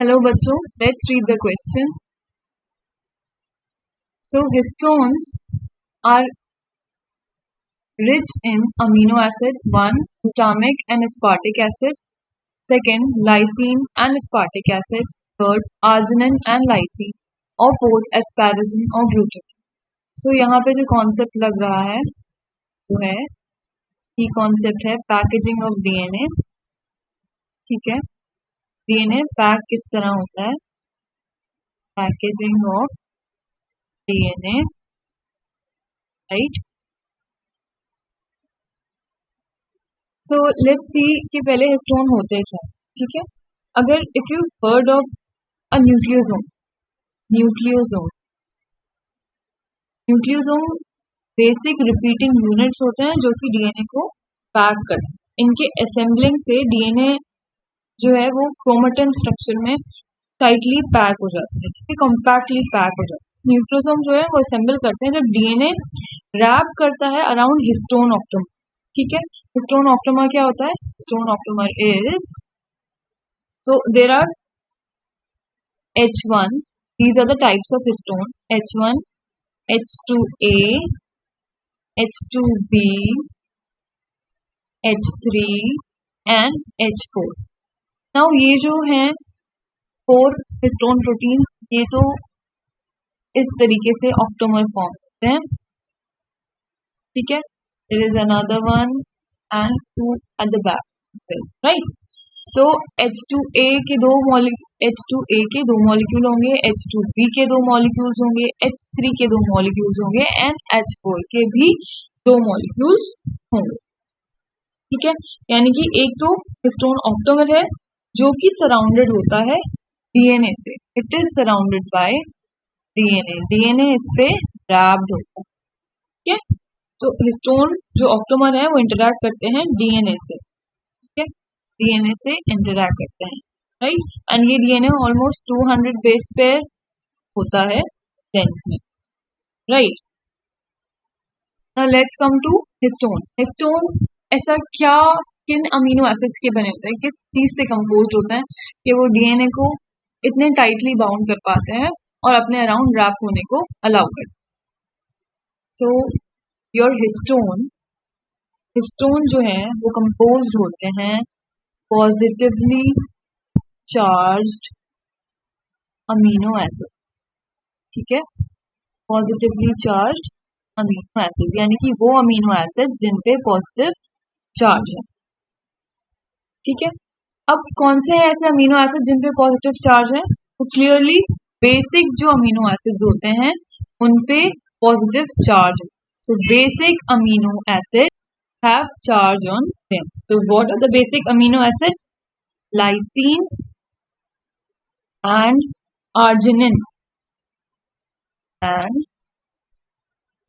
Hello बच्चों, let's read the question. So histones are rich in amino acid 1 glutamic and aspartic acid, second lysine and aspartic acid, third arginine and lysine और fourth asparagine और glutamine. So यहाँ पे जो concept लग रहा है वो है कि concept है packaging of DNA. ठीक है, DNA पैक किस तरह होता है, packaging of DNA, right. So let's see कि पहले हिस्टोन होते क्या. ठीक है, अगर if you heard of a nucleosome, nucleosome nucleosome basic repeating units होते हैं जो कि डीएनए को पैक करते हैं. इनके असेंबलिंग से डीएनए जो है वो क्रोमेटिन स्ट्रक्चर में टाइटली पैक हो जाता है, ठीक है, कॉम्पैक्टली पैक हो जाता है. न्यूक्लियोसोम जो है वो असेंबल करते हैं जब डीएनए रैप करता है अराउंड हिस्टोन ऑक्टोमर. ठीक है, हिस्टोन ऑक्टोमर क्या होता है? Histone octamer is, so there are H1, these are the types of histone: H1, H2A, H2B, H3 and H4. now ये जो हैं 4 हिस्टोन प्रोटीन्स, ये तो इस तरीके से ऑक्टोमर फॉर्म होते हैं. ठीक है, there is another one and 2 at the back as well, right? so H2A के दो मॉलिक्यूल होंगे, H2B के दो मॉलिक्यूल्स होंगे, H3 के दो मॉलिक्यूल्स होंगे एंड H4 के भी दो मॉलिक्यूल्स होंगे. ठीक है, यानी कि एक तो हिस्टोन ऑक्टोमर है जो कि सराउंडेड होता है डीएनए से. It is surrounded by DNA, DNA इस पे रैप्ड होता है. ठीक है, तो हिस्टोन जो ऑक्टोमर है वो इंटरैक्ट करते हैं डीएनए से. ठीक है, डीएनए से इंटरैक्ट करते हैं, राइट. एंड ये डीएनए ऑलमोस्ट 200 बेस पेयर होता है लेंथ में, right. Now let's come to histone. Histone ऐसा क्या, किन अमीनो एसिड्स के बने होते हैं, किस चीज से कंपोज्ड होते हैं कि वो डीएनए को इतने टाइटली बाउंड कर पाते हैं और अपने अराउंड रैप होने को अलाउ करते हैं. सो योर हिस्टोन जो है वो कंपोज्ड होते हैं पॉजिटिवली चार्ज्ड अमीनो एसिड. ठीक है, पॉजिटिवली चार्ज्ड अमीनो एसिड्स, यानी कि वो अमीनो एसिड्स जिन पे पॉजिटिव चार्ज है. ठीक है, अब कौन से हैं ऐसे अमीनो एसिड जिन पे पॉजिटिव चार्ज है? तो क्लियरली बेसिक जो अमीनो एसिड्स होते हैं उन पे positive charge. So basic amino acid have charge on them. So what are the basic amino acids? Lysine and arginine and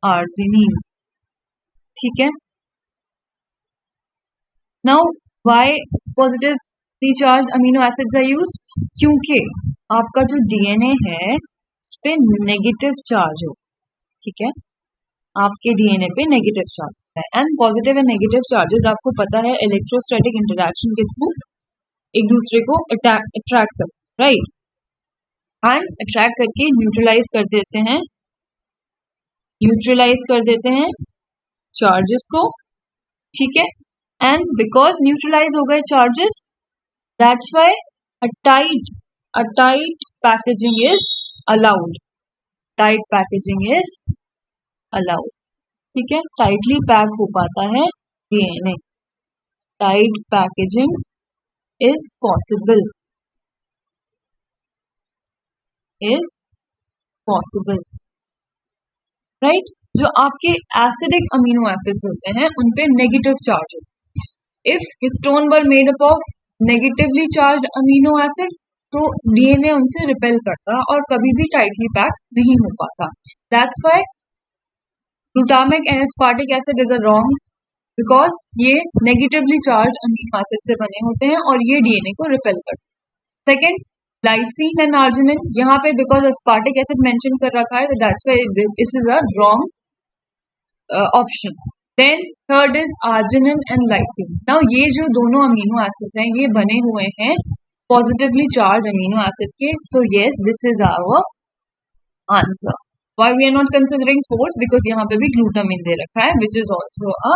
arginine. ठीक है, now why positively charged amino acids are used? क्योंकि आपका जो DNA है उस पे negative charge हो. ठीक है, आपके डीएनए पे नेगेटिव चार्ज है and positive and negative charges आपको पता है इलेक्ट्रोस्टैटिक इंटरैक्शन के थ्रू एक दूसरे को अट्रैक्ट कर, राइट, एंड अट्रैक्ट करके न्यूट्रलाइज कर देते हैं चार्जेस को. ठीक है, एंड बिकॉज न्यूट्रलाइज हो गए charges, that's why a tight packaging is allowed. Tight packaging is allowed. ठीक है, टाइटली पैक हो पाता है DNA. Tight packaging is possible, right. जो आपके एसिडिक अमीनो एसिड्स होते हैं उन पे नेगेटिव चार्ज होता है. If histone were made up of negatively charged amino acid तो डीएनए उनसे रिपेल करता और कभी भी टाइटली पैक नहीं हो पाता. That's why glutamic and aspartic acid is a wrong, because ये नेगेटिवली चार्ज अमीनो एसिड से बने होते हैं और ये डीएनए को रिपेल करते हैं. सेकेंड, लाइसिन एंड आर्जिनिन, यहाँ पे बिकॉज एस्पार्टिक एसिड मेंशन कर रखा है तो that's why this is a wrong option. Then third is arginine and lysine. Now ये जो दोनों अमीनो एसिड्स हैं ये बने हुए हैं positively charged amino acid के. So yes, this is our answer. Why we are not considering fourth? Because यहाँ पे भी glutamine दे रखा है, which is also a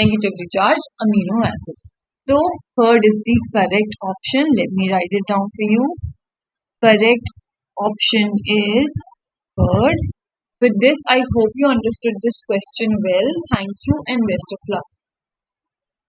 negatively charged amino acid. So third is the correct option. Let me write it down for you. Correct option is third. With this, I hope you understood this question well. Thank you and best of luck.